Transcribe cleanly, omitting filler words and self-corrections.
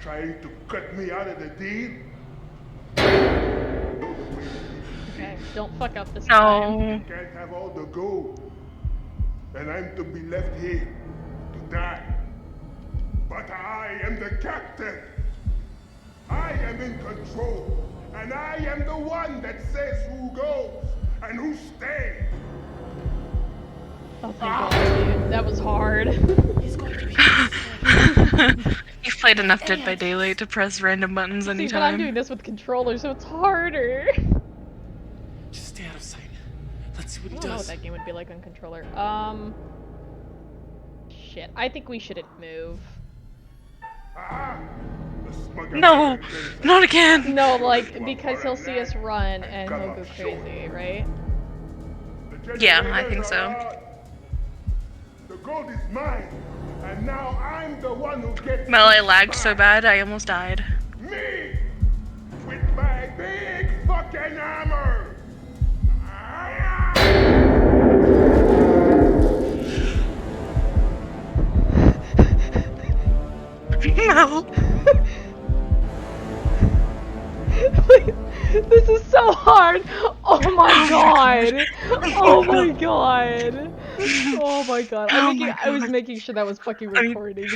trying to cut me out of the deal? Okay, don't fuck up this time. You can't have all the gold. And I'm to be left here to die. But I am the captain. I am in control. And I am the one that says who goes and who stays. Oh, thank God, dude. That was hard. He's going to be You've played enough Dead by Daylight to press random buttons See, but I'm anytime. doing this with controllers, so it's harder. Just stay out of sight. Let's see what he I don't know what does. that game would be like on controller. Shit. I think we shouldn't move. No! Not again! No, like, because he'll see us run and he'll go crazy, right? Yeah, I think so. The gold is mine, and now I'm the one who gets Well, I lagged so bad, I almost died. me with my big fucking hammer. No! This is so hard! Oh my god! Oh my god! Oh my god. I was making sure that was fucking recording.